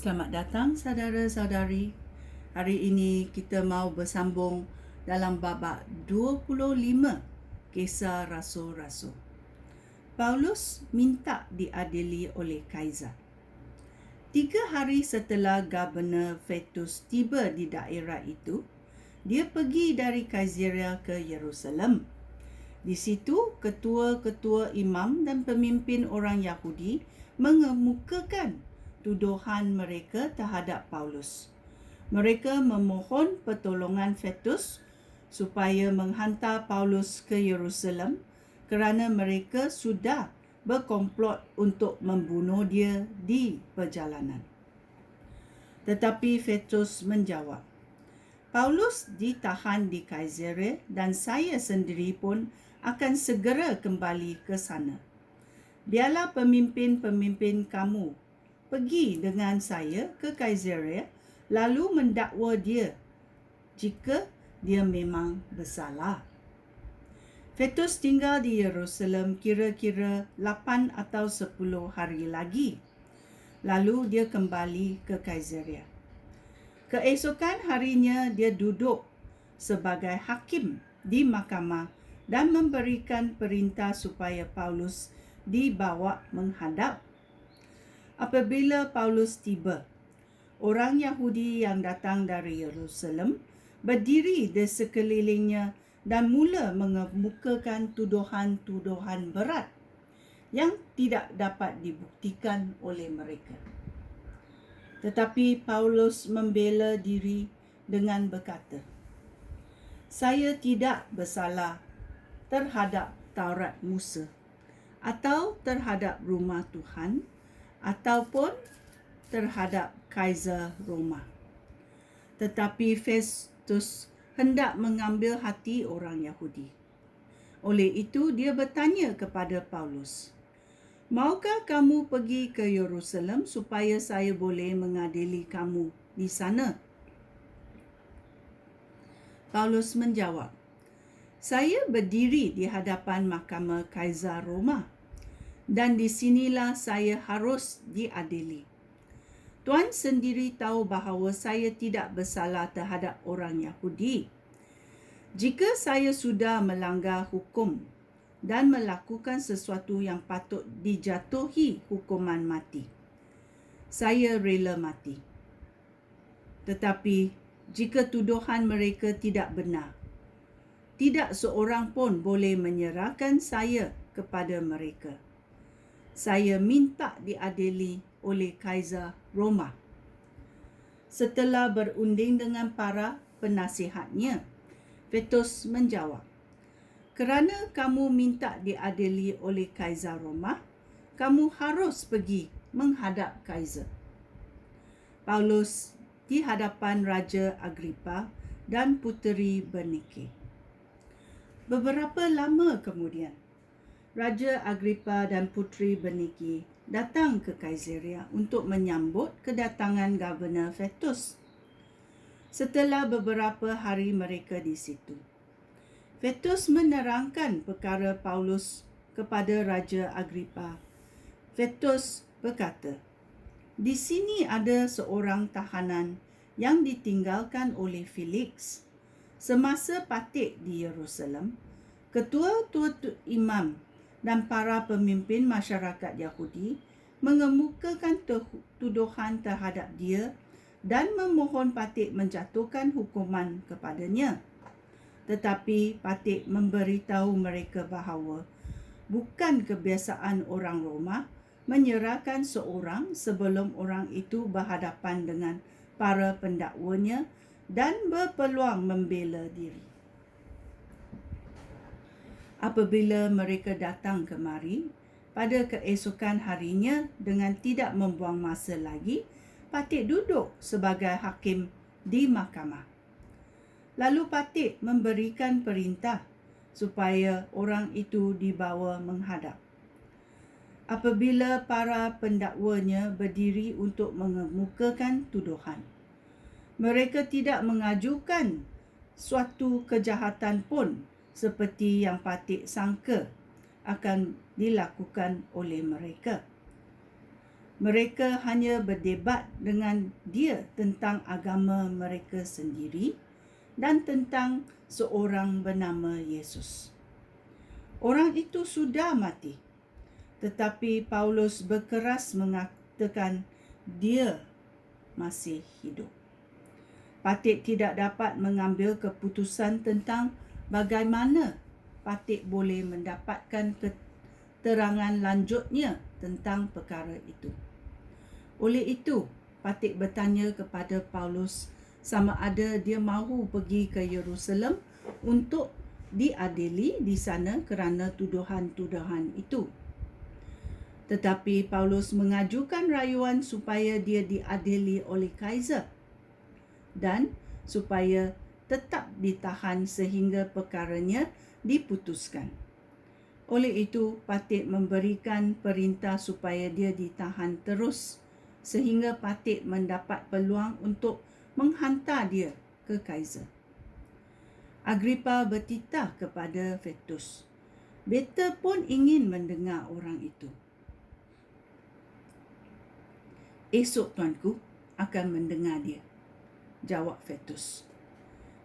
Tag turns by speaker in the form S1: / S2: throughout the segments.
S1: Selamat datang saudara-saudari. Hari ini kita mau bersambung dalam babak 25 Kisah Rasul-Rasul. Paulus minta diadili oleh Kaisar. 3 hari setelah Governor Festus tiba di daerah itu, dia pergi dari Kaisarea ke Yerusalem. Di situ, ketua-ketua imam dan pemimpin orang Yahudi mengemukakan tuduhan mereka terhadap Paulus. Mereka memohon pertolongan Festus supaya menghantar Paulus ke Yerusalem kerana mereka sudah berkomplot untuk membunuh dia di perjalanan. Tetapi Festus menjawab, Paulus ditahan di Kaisarea dan saya sendiri pun akan segera kembali ke sana. Biarlah pemimpin-pemimpin kamu pergi dengan saya ke Kaisarea lalu mendakwa dia jika dia memang bersalah. Festus tinggal di Yerusalem kira-kira 8 atau 10 hari lagi. Lalu dia kembali ke Kaisarea. Keesokan harinya dia duduk sebagai hakim di mahkamah dan memberikan perintah supaya Paulus dibawa menghadap. Apabila Paulus tiba, orang Yahudi yang datang dari Yerusalem berdiri di sekelilingnya dan mula mengemukakan tuduhan-tuduhan berat yang tidak dapat dibuktikan oleh mereka. Tetapi Paulus membela diri dengan berkata, saya tidak bersalah terhadap Taurat Musa atau terhadap rumah Tuhan ataupun terhadap Kaisar Roma. Tetapi Festus hendak mengambil hati orang Yahudi. Oleh itu dia bertanya kepada Paulus, maukah kamu pergi ke Yerusalem supaya saya boleh mengadili kamu di sana? Paulus menjawab, saya berdiri di hadapan mahkamah Kaisar Roma dan di sinilah saya harus diadili. Tuan sendiri tahu bahawa saya tidak bersalah terhadap orang Yahudi. Jika saya sudah melanggar hukum dan melakukan sesuatu yang patut dijatuhi hukuman mati, saya rela mati. Tetapi jika tuduhan mereka tidak benar, tidak seorang pun boleh menyerahkan saya kepada mereka. Saya minta diadili oleh Kaisar Roma. Setelah berunding dengan para penasihatnya, Festus menjawab, kerana kamu minta diadili oleh Kaisar Roma, kamu harus pergi menghadap Kaisar. Paulus di hadapan Raja Agripa dan Puteri Bernike. Beberapa lama kemudian, Raja Agripa dan Puteri Bernike datang ke Kaisarea untuk menyambut kedatangan Governor Festus. Setelah beberapa hari mereka di situ, Festus menerangkan perkara Paulus kepada Raja Agripa. Festus berkata, di sini ada seorang tahanan yang ditinggalkan oleh Felix. Semasa Patik di Yerusalem, ketua-tua imam dan para pemimpin masyarakat Yahudi mengemukakan tuduhan terhadap dia dan memohon Patik menjatuhkan hukuman kepadanya. Tetapi Patik memberitahu mereka bahawa bukan kebiasaan orang Roma menyerahkan seorang sebelum orang itu berhadapan dengan para pendakwanya dan berpeluang membela diri. Apabila mereka datang kemari, pada keesokan harinya dengan tidak membuang masa lagi, Patik duduk sebagai hakim di mahkamah. Lalu Patik memberikan perintah supaya orang itu dibawa menghadap. Apabila para pendakwanya berdiri untuk mengemukakan tuduhan, mereka tidak mengajukan suatu kejahatan pun seperti yang Patik sangka akan dilakukan oleh mereka. Mereka hanya berdebat dengan dia tentang agama mereka sendiri dan tentang seorang bernama Yesus. Orang itu sudah mati, tetapi Paulus berkeras mengatakan dia masih hidup. Patik tidak dapat mengambil keputusan tentang bagaimana Patik boleh mendapatkan keterangan lanjutnya tentang perkara itu. Oleh itu, Patik bertanya kepada Paulus sama ada dia mahu pergi ke Yerusalem untuk diadili di sana kerana tuduhan-tuduhan itu. Tetapi Paulus mengajukan rayuan supaya dia diadili oleh Kaisar dan supaya tetap ditahan sehingga perkaranya diputuskan. Oleh itu, Patik memberikan perintah supaya dia ditahan terus sehingga Patik mendapat peluang untuk menghantar dia ke Kaisar. Agrippa bertitah kepada Festus. Beta pun ingin mendengar orang itu. Esok tuanku akan mendengar dia, jawab Festus.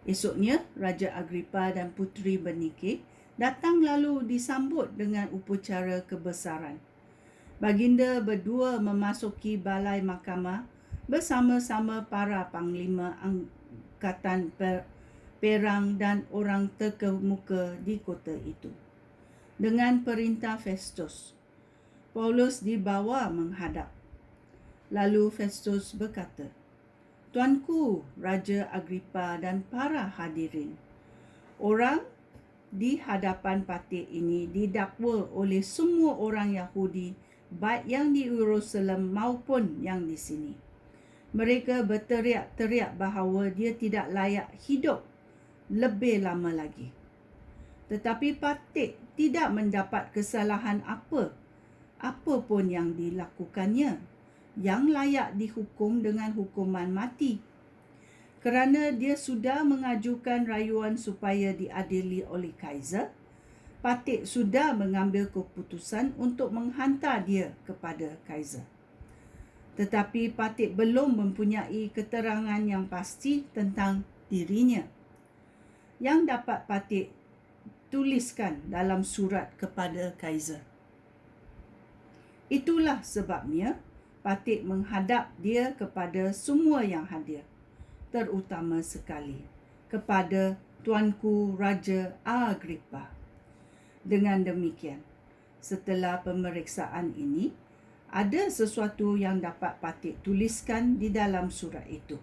S1: Esoknya, Raja Agrippa dan Puteri Bernike datang lalu disambut dengan upacara kebesaran. Baginda berdua memasuki balai mahkamah bersama-sama para panglima angkatan perang dan orang terkemuka di kota itu. Dengan perintah Festus, Paulus dibawa menghadap. Lalu Festus berkata, "Tuanku Raja Agrippa dan para hadirin, orang di hadapan Patik ini didakwa oleh semua orang Yahudi, baik yang di Yerusalem maupun yang di sini. Mereka berteriak-teriak bahawa dia tidak layak hidup lebih lama lagi. Tetapi Patik tidak mendapat kesalahan apa pun yang dilakukannya, yang layak dihukum dengan hukuman mati. Kerana dia sudah mengajukan rayuan supaya diadili oleh Kaisar, Patik sudah mengambil keputusan untuk menghantar dia kepada Kaisar. Tetapi Patik belum mempunyai keterangan yang pasti tentang dirinya yang dapat Patik tuliskan dalam surat kepada Kaisar. Itulah sebabnya Patik menghadap dia kepada semua yang hadir, terutama sekali kepada Tuanku Raja Agrippa. Dengan demikian, setelah pemeriksaan ini, ada sesuatu yang dapat Patik tuliskan di dalam surat itu.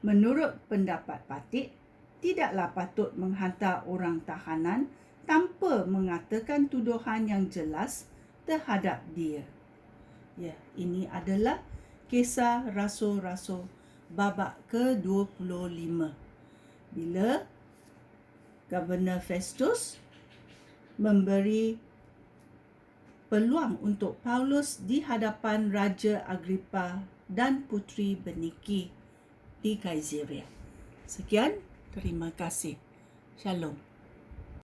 S1: Menurut pendapat Patik, tidaklah patut menghantar orang tahanan tanpa mengatakan tuduhan yang jelas terhadap dia. Ya, ini adalah Kisah Rasul-Rasul babak ke-25. Bila Governor Festus memberi peluang untuk Paulus di hadapan Raja Agrippa dan Puteri Bernike di Kaisarea. Sekian, terima kasih. Shalom.